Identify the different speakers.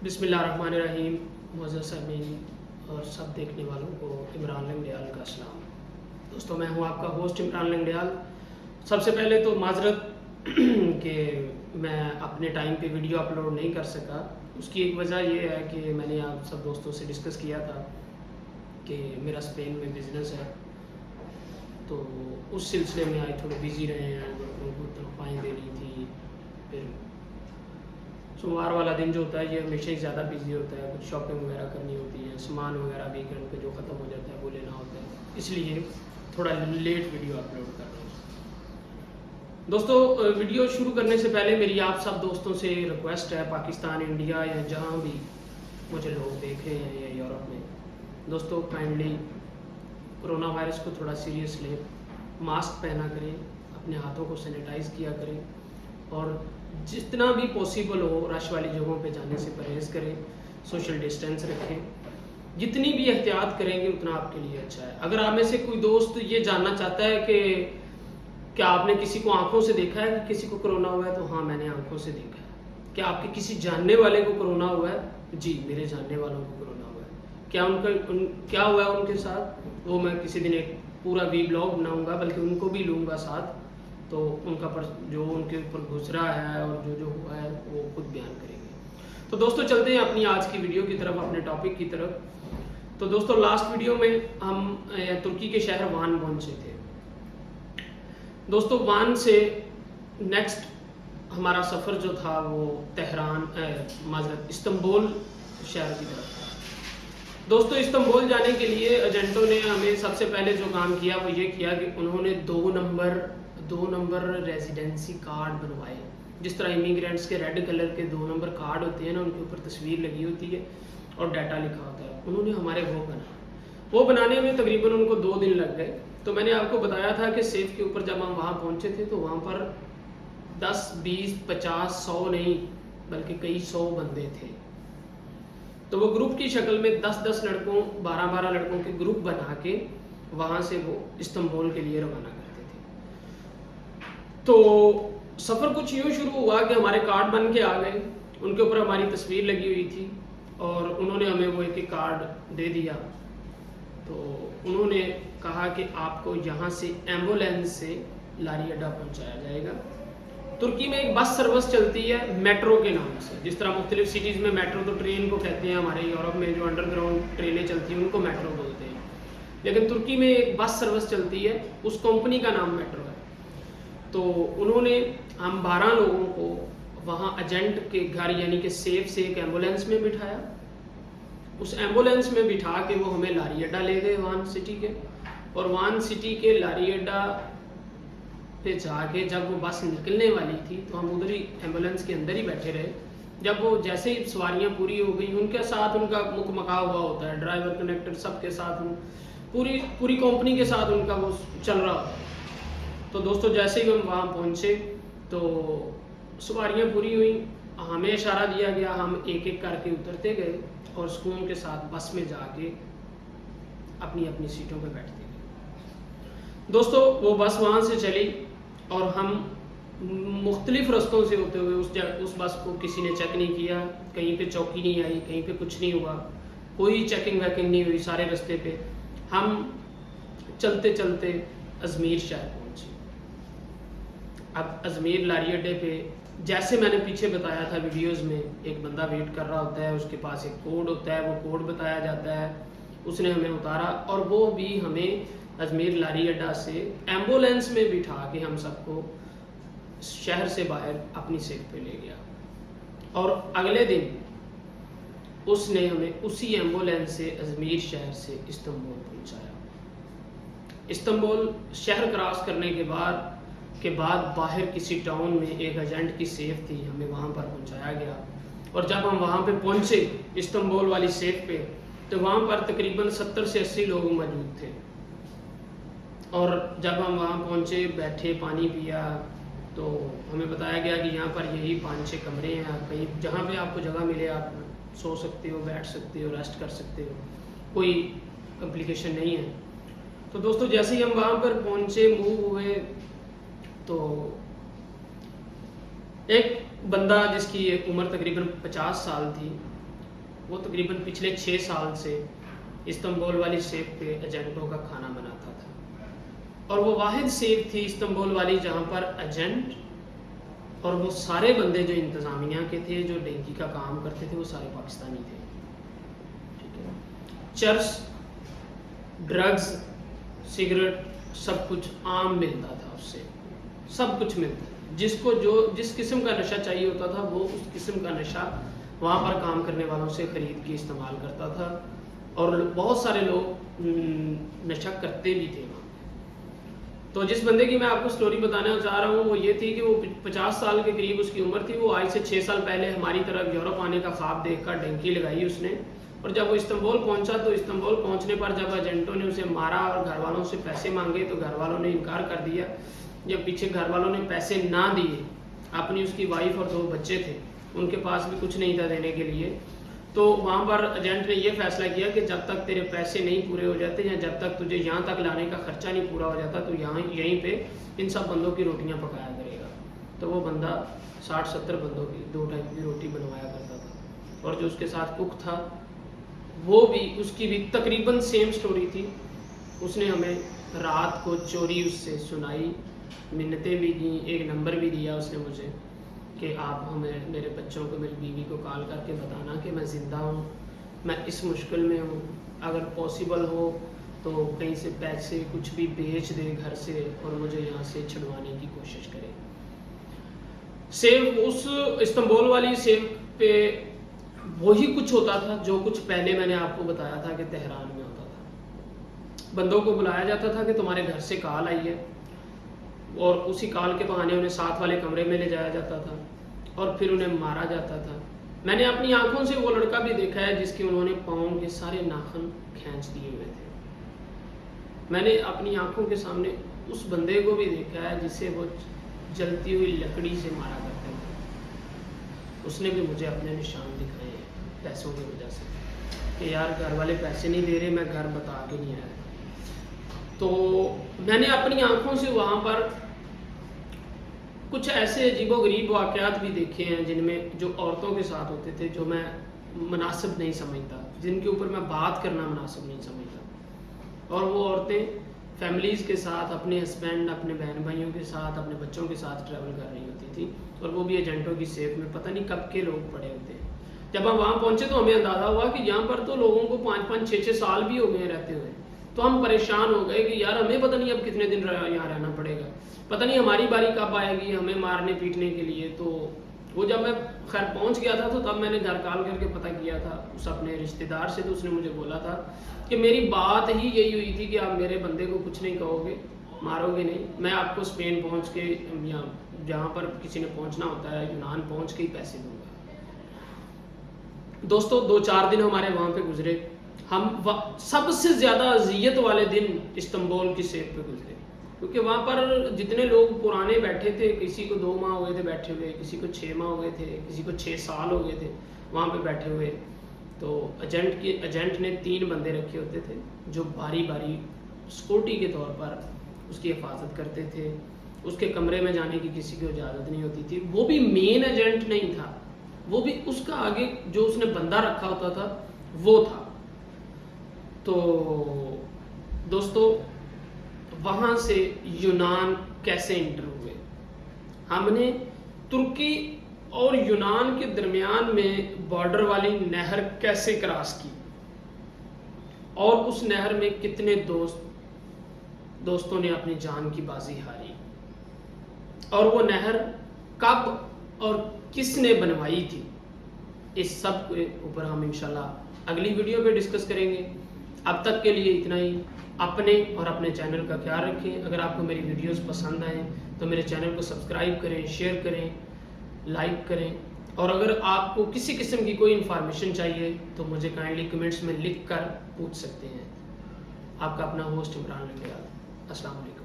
Speaker 1: बिस्मिल्लाहिर्रहमानिर्रहीम। मुअज़्ज़ज़ सामीन और सब देखने वालों को इमरान लंगड़ियाल का सलाम। दोस्तों, मैं हूं आपका होस्ट इमरान लंगड़ियाल। सबसे पहले तो माजरत कि मैं अपने टाइम पे वीडियो अपलोड नहीं कर सका। उसकी एक वजह ये है कि मैंने आप सब दोस्तों से डिस्कस किया था कि मेरा स्पेन में बिज़नेस है, तो उस सिलसिले में आज थोड़े बिज़ी रहे हैं। वर्करों को तनख्वाहें देनी थी, फिर सोमवार वाला दिन जो होता है ये हमेशा ही ज़्यादा बिजी होता है। कुछ शॉपिंग वगैरह करनी होती है, सामान वगैरह वीकेंड पे जो ख़त्म हो जाता है वो लेना होता है, इसलिए थोड़ा लेट वीडियो अपलोड कर रहा हूँ। दोस्तों, वीडियो शुरू करने से पहले मेरी आप सब दोस्तों से रिक्वेस्ट है, पाकिस्तान, इंडिया या जहाँ भी मुझे लोग देख रहे हैं या यूरोप में, दोस्तों काइंडली कोरोना वायरस को थोड़ा सीरियस लें, मास्क पहना करें, अपने हाथों को सैनिटाइज़ किया करें और जितना भी पॉसिबल हो रश वाली जगहों पे जाने से परहेज़ करें, सोशल डिस्टेंस रखें। जितनी भी एहतियात करेंगे उतना आपके लिए अच्छा है। अगर आप में से कोई दोस्त ये जानना चाहता है कि क्या आपने किसी को आंखों से देखा है कि किसी को कोरोना हुआ है, तो हाँ, मैंने आंखों से देखा है। क्या आपके किसी जानने वाले को कोरोना हुआ है? जी, मेरे जानने वालों को कोरोना हुआ है। क्या हुआ है उनके साथ, वो मैं किसी दिन एक पूरा वीलॉग बनाऊंगा, बल्कि उनको भी लूँगा साथ, तो उनका जो उनके ऊपर गुजरा है और जो हुआ है वो खुद बयान करेंगे। तो दोस्तों, चलते हैं अपनी आज की वीडियो की तरफ, अपने टॉपिक की तरफ। तो दोस्तों, लास्ट वीडियो में हम तुर्की के शहर वान पहुंचे थे। दोस्तों, वान से नेक्स्ट हमारा सफ़र जो था वो इस्तांबुल शहर की तरफ था। दोस्तों, इस्तांबुल जाने के लिए एजेंटों ने हमें सबसे पहले जो काम किया वो ये किया कि उन्होंने दो नंबर रेजिडेंसी कार्ड बनवाए। जिस तरह इमिग्रेंट्स के रेड कलर के 2 नंबर कार्ड होते हैं ना, उनके ऊपर तस्वीर लगी होती है और डाटा लिखा होता है, उन्होंने हमारे वो बनाने में तकरीबन उनको 2 दिन लग गए। तो मैंने आपको बताया था कि सेफ के ऊपर जब हम वहाँ पहुँचे थे तो वहाँ पर 10, 20, 50, 100 नहीं बल्कि कई 100 बंदे थे। तो वो ग्रुप की शक्ल में 10-10 लड़कों, 12-12 लड़कों के ग्रुप बना के वहाँ से वो इस्तांबुल के लिए रवाना करते थे। तो सफ़र कुछ यूँ शुरू हुआ कि हमारे कार्ड बन के आ गए, उनके ऊपर हमारी तस्वीर लगी हुई थी और उन्होंने हमें वो एक कार्ड दे दिया। तो उन्होंने कहा कि आपको यहाँ से एम्बुलेंस से लारी अड्डा पहुँचाया जाएगा। तुर्की में एक बस सर्विस चलती है मेट्रो के नाम से। जिस तरह मुख्तलिफ सिटीज़ में मेट्रो तो ट्रेन को कहते हैं, हमारे यूरोप में जो अंडरग्राउंड ट्रेनें चलती हैं उनको मेट्रो बोलते हैं, लेकिन तुर्की में एक बस सर्विस चलती है, उस कंपनी का नाम मेट्रो है। तो उन्होंने हम 12 लोगों को वहाँ एजेंट के घर यानी कि सेफ से एक एम्बुलेंस में बिठाया। उस एम्बुलेंस में बिठा के वो हमें लारी अड्डा ले गए वान सिटी के, और वान सिटी के लारी अड्डा पे जाके जब वो बस निकलने वाली थी तो हम उधर ही एम्बुलेंस के अंदर ही बैठे रहे। जब वो जैसे ही सवारियाँ पूरी हो गई, उनके साथ उनका मुख मका हुआ होता है, ड्राइवर, कनेक्टर, सबके साथ पूरी कंपनी के साथ उनका वो चल रहा होता है। तो दोस्तों, जैसे ही हम वहाँ पहुँचे तो सवारियाँ पूरी हुई, हमें इशारा दिया गया, हम एक एक करके उतरते गए और सुकून के साथ बस में जाके अपनी अपनी सीटों पे बैठते गए। दोस्तों, वो बस वहाँ से चली और हम मुख्तलिफ रास्तों से होते हुए उस बस को किसी ने चेक नहीं किया, कहीं पे चौकी नहीं आई, कहीं पे कुछ नहीं हुआ, कोई चेकिंग वैकिंग नहीं हुई। सारे रास्ते पे हम चलते चलते अजमेर शहर पहुँचे। अब अजमेर लारी अड्डे पे जैसे मैंने पीछे बताया था वीडियोस में, एक बंदा वेट कर रहा होता है, उसके पास एक कोड होता है, वो कोड बताया जाता है, उसने हमें उतारा और वो भी हमें अजमेर लारी अड्डा से एम्बुलेंस में बिठा के हम सबको शहर से बाहर अपनी सीट पे ले गया। और अगले दिन उसने हमें उसी एम्बुलेंस से अजमेर शहर से इस्तांबुल पहुंचाया। इस्तांबुल शहर क्रॉस करने के बाद बाहर किसी टाउन में एक एजेंट की सेफ थी, हमें वहाँ पर पहुँचाया गया। और जब हम वहाँ पे पहुँचे इस्तांबुल वाली सेफ पे, तो वहाँ पर तकरीबन 70 से 80 लोग मौजूद थे। और जब हम वहाँ पहुँचे, बैठे, पानी पिया, तो हमें बताया गया कि यहाँ पर यही 5-6 कमरे हैं, कहीं जहाँ पे आपको जगह मिले आप सो सकते हो, बैठ सकते हो, रेस्ट कर सकते हो, कोई कॉम्प्लिकेशन नहीं है। तो दोस्तों, जैसे ही हम वहाँ पर पहुँचे, मूव हुए, तो एक बंदा जिसकी उम्र तकरीबन 50 साल थी, وہ تقریباً پچھلے 6 سال سے استنبول والی سیف پہ ایجنٹوں کا کھانا بناتا تھا، اور وہ واحد سیف تھی استنبول والی جہاں پر ایجنٹ اور وہ سارے بندے جو انتظامیہ کے تھے، جو ڈینکی کا کام کرتے تھے، وہ سارے پاکستانی تھے. ٹھیک ہے. چرس، ڈرگز، سگریٹ سب کچھ عام ملتا تھا، اس سے سب کچھ ملتا تھا. جس قسم کا نشہ چاہیے ہوتا تھا وہ اس قسم کا نشہ وہاں پر کام کرنے والوں سے خرید کے استعمال کرتا تھا، اور بہت سارے لوگ نشہ کرتے بھی تھے وہاں. تو جس بندے کی میں آپ کو سٹوری بتانا چاہ رہا ہوں وہ یہ تھی کہ وہ 50 سال کے قریب اس کی عمر تھی. وہ آج سے 6 سال پہلے ہماری طرف یورپ آنے کا خواب دیکھ کر ڈنکی لگائی اس نے، اور جب وہ استنبول پہنچا تو استنبول پہنچنے پر جب ایجنٹوں نے اسے مارا اور گھر والوں سے پیسے مانگے تو گھر والوں نے انکار کر دیا. جب پیچھے گھر والوں نے پیسے نہ دیے، اپنی اس کی وائف اور 2 بچے تھے، ان کے پاس بھی کچھ نہیں تھا دینے کے لیے، تو وہاں پر ایجنٹ نے یہ فیصلہ کیا کہ جب تک تیرے پیسے نہیں پورے ہو جاتے یا جب تک تجھے یہاں تک لانے کا خرچہ نہیں پورا ہو جاتا تو یہیں پہ ان سب بندوں کی روٹیاں پکایا کرے گا. تو وہ بندہ 60-70 بندوں کی 2 ٹائم کی روٹی بنوایا کرتا تھا، اور جو اس کے ساتھ کک تھا وہ بھی، اس کی بھی تقریباً سیم سٹوری تھی. اس نے ہمیں رات کو چوری اس سے سنائی، منتیں بھی دیں، ایک نمبر بھی دیا اس نے مجھے کہ آپ ہمیں، میرے بچوں کو، میری بیوی کو کال کر کے بتانا کہ میں زندہ ہوں، میں اس مشکل میں ہوں، اگر پاسبل ہو تو کہیں سے پیسے کچھ بھی بھیج دے گھر سے اور مجھے یہاں سے چھڑوانے کی کوشش کرے. سیو اس استنبول والی سیو پہ وہی کچھ ہوتا تھا جو کچھ پہلے میں نے آپ کو بتایا تھا کہ تہران میں ہوتا تھا. بندوں کو بلایا جاتا تھا کہ تمہارے گھر سے کال آئی ہے، اور اسی کال کے بہانے انہیں ساتھ والے کمرے میں لے جایا جاتا تھا اور پھر انہیں مارا جاتا تھا. میں نے اپنی آنکھوں سے وہ لڑکا بھی دیکھا ہے جس کے انہوں نے پاؤں کے سارے ناخن کھینچ دیے ہوئے تھے. میں نے اپنی آنکھوں کے سامنے اس بندے کو بھی دیکھا ہے جسے وہ جلتی ہوئی لکڑی سے مارا کرتے تھے. اس نے بھی مجھے اپنے نشان دکھائے ہیں پیسوں کی وجہ سے کہ یار گھر والے پیسے نہیں دے رہے، میں گھر بتا کے نہیں آیا. تو میں نے اپنی آنکھوں سے وہاں پر کچھ ایسے عجیب و غریب واقعات بھی دیکھے ہیں جن میں جو عورتوں کے ساتھ ہوتے تھے جو میں مناسب نہیں سمجھتا، جن کے اوپر میں بات کرنا مناسب نہیں سمجھتا. اور وہ عورتیں فیملیز کے ساتھ، اپنے ہسبینڈ، اپنے بہن بھائیوں کے ساتھ، اپنے بچوں کے ساتھ ٹریول کر رہی ہوتی تھی، اور وہ بھی ایجنٹوں کی سیف میں. پتہ نہیں کب کے لوگ پڑے ہوتے ہیں. جب ہم وہاں پہنچے تو ہمیں اندازہ ہوا کہ یہاں پر تو لوگوں کو 5-5 6-6 سال بھی ہو گئے رہتے ہوئے. تو ہم پریشان ہو گئے کہ یار ہمیں پتہ نہیں اب کتنے دن یہاں رہنا پڑے گا، پتہ نہیں ہماری باری کب آئے گی ہمیں مارنے پیٹنے کے لیے. تو وہ جب میں خیر پہنچ گیا تھا تو تب میں نے گھر کال کر کے پتہ کیا تھا اس اپنے رشتہ دار سے. تو اس نے مجھے بولا تھا کہ میری بات ہی یہی ہوئی تھی کہ آپ میرے بندے کو کچھ نہیں کہو گے، مارو گے نہیں، میں آپ کو اسپین پہنچ کے یا جہاں پر کسی نے پہنچنا ہوتا ہے یونان پہنچ کے ہی پیسے دوں گا. دوستو 2-4 دن ہمارے وہاں پہ گزرے. ہم سب سے زیادہ اذیت والے دن استنبول کی سیف پہ گزرے، کیونکہ وہاں پر جتنے لوگ پرانے بیٹھے تھے، کسی کو 2 ماہ ہوئے تھے بیٹھے ہوئے، کسی کو 6 ماہ ہوئے تھے، کسی کو 6 سال ہو گئے تھے وہاں پہ بیٹھے ہوئے. تو ایجنٹ نے 3 بندے رکھے ہوتے تھے جو باری باری سیکورٹی کے طور پر اس کی حفاظت کرتے تھے. اس کے کمرے میں جانے کی کسی کو اجازت نہیں ہوتی تھی. وہ بھی مین ایجنٹ نہیں تھا، وہ بھی اس کا آگے جو اس نے بندہ رکھا ہوتا تھا وہ تھا. تو دوستو وہاں سے یونان کیسے انٹر ہوئے؟ ہم نے ترکی اور یونان کے درمیان میں بارڈر والی نہر کیسے کراس کی، اور اس نہر میں کتنے دوستوں نے اپنی جان کی بازی ہاری، اور وہ نہر کب اور کس نے بنوائی تھی، اس سب کے اوپر ہم انشاءاللہ اگلی ویڈیو پہ ڈسکس کریں گے. اب تک کے لیے اتنا ہی. اپنے اور اپنے چینل کا خیال رکھیں. اگر آپ کو میری ویڈیوز پسند آئیں تو میرے چینل کو سبسکرائب کریں، شیئر کریں، لائک کریں. اور اگر آپ کو کسی قسم کی کوئی انفارمیشن چاہیے تو مجھے کائنڈلی کمنٹس میں لکھ کر پوچھ سکتے ہیں. آپ کا اپنا ہوسٹ عمران لنگیال. السلام علیکم.